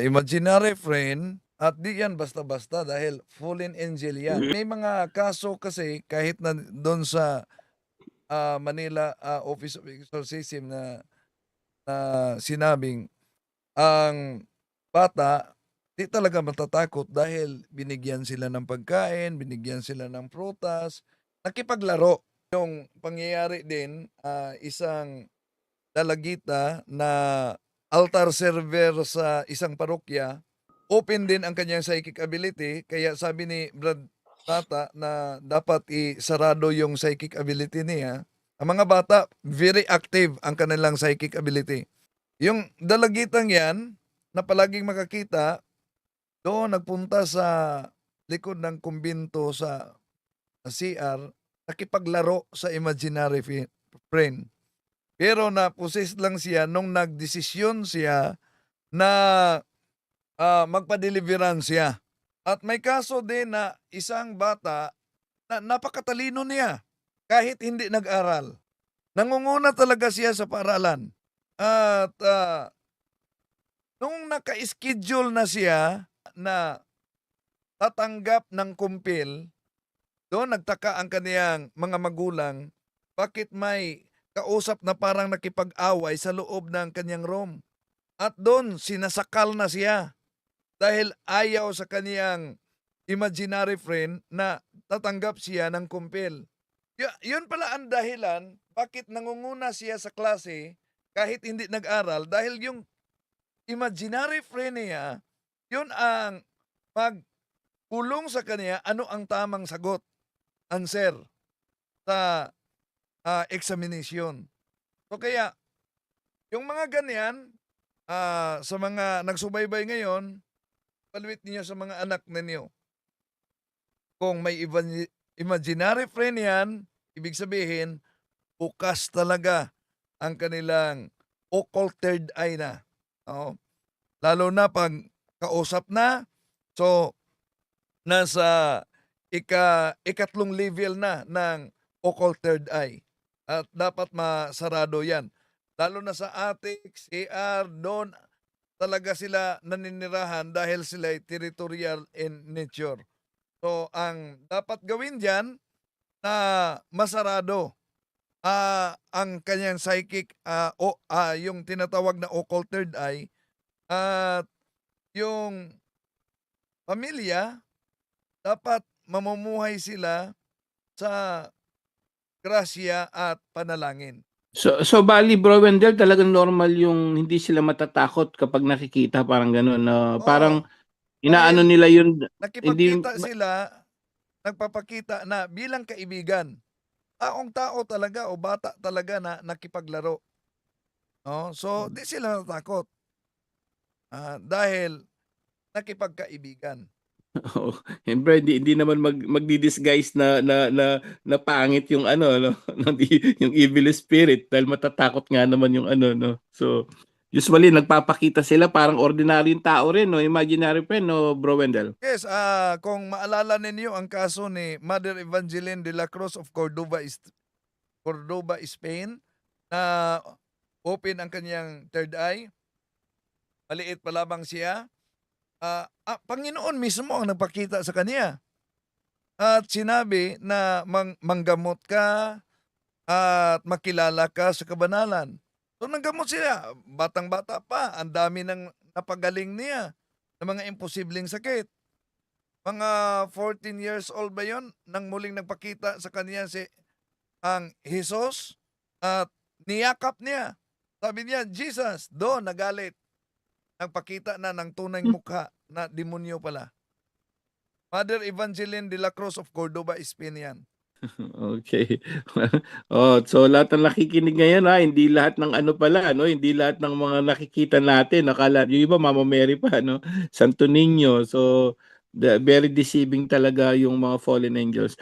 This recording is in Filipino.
Imaginary friend at di yan basta-basta dahil fallen angel yan. May mga kaso kasi kahit na do'n sa, Manila, Office of Exorcism na sinabing ang bata di talaga matatakot dahil binigyan sila ng pagkain, binigyan sila ng prutas, nakipaglaro. Yung pangyayari din, isang dalagita na altar server sa isang parokya, open din ang kanyang psychic ability kaya sabi ni Brad Tata na dapat isarado yung psychic ability niya. Ang mga bata, very active ang kanilang psychic ability. Yung dalagitang yan, na palaging makakita, doon nagpunta sa likod ng kumbinto sa CR, nakipaglaro sa imaginary friend. Pero na-possess lang siya nung nagdesisyon siya na magpa-deliverance siya. At may kaso din na isang bata na napakatalino niya kahit hindi nag-aral. Nangunguna talaga siya sa paaralan. At nung naka-schedule na siya na tatanggap ng kumpil, doon nagtaka ang kaniyang mga magulang bakit may kausap na parang nakipag-away sa loob ng kanyang room. At doon sinasakal na siya dahil ayaw sa kaniyang imaginary friend na tatanggap siya ng kumpil. Yun pala ang dahilan bakit nangunguna siya sa klase kahit hindi nag-aral dahil yung imaginary friend niya, yun ang magpulong sa kanya ano ang tamang sagot, answer sa examination. So kaya, yung mga ganyan, sa mga nagsubaybay ngayon, paluit niyo sa mga anak ninyo. Kung may imaginary friend yan, ibig sabihin, bukas talaga ang kanilang occult third eye na. Oo. Lalo na pag kausap na, so nasa ikatlong level na ng occult third eye. At dapat masarado yan. Lalo na sa attic, CR, doon talaga sila naninirahan dahil sila territorial in nature. So, ang dapat gawin dyan na masarado ang kanyang psychic, yung tinatawag na occult third eye at yung pamilya, dapat mamumuhay sila sa grasya at panalangin. So bali Bro Wendell, talagang normal yung hindi sila matatakot kapag nakikita, parang gano'n, parang Oo, inaano dahil nila yun, hindi nakipagkita sila, nagpapakita na bilang kaibigan. Taong-tao talaga o bata talaga na nakipaglaro. Oh, so di sila natatakot. Dahil nakipagkaibigan. oo, siyempre hindi naman magdi-disguise na pangit yung ano 'no, yung evil spirit dahil matatakot nga naman yung ano 'no. So, usually nagpapakita sila parang ordinaryong tao rin 'no, imaginary friend 'no, Bro Wendell? Yes, kung maalala ninyo ang kaso ni Mother Evangeline de la Cruz of Cordoba, Spain, na open ang kanyang third eye, maliit pa lamang siya. Panginoon mismo ang nagpakita sa kanya at sinabi na manggamot ka at makilala ka sa kabanalan. So nanggamot siya, batang-bata pa, ang dami ng napagaling niya ng mga imposibleng sakit. Mga 14 years old ba yon nang muling nagpakita sa kanya ang Jesus at niyakap niya. Sabi niya, Jesus, doon nagalit. Nagpakita na ng tunay mukha na demonyo pala. Mother Evangeline de la Cruz of Cordoba, Spain yan. Okay. Oh, so lahat ng nakikinig ngayon, hindi lahat ng ano pala, no, hindi lahat ng mga nakikita natin, akala yung iba Mama Mary pa, no, Santo Niño. So, very deceiving talaga yung mga fallen angels.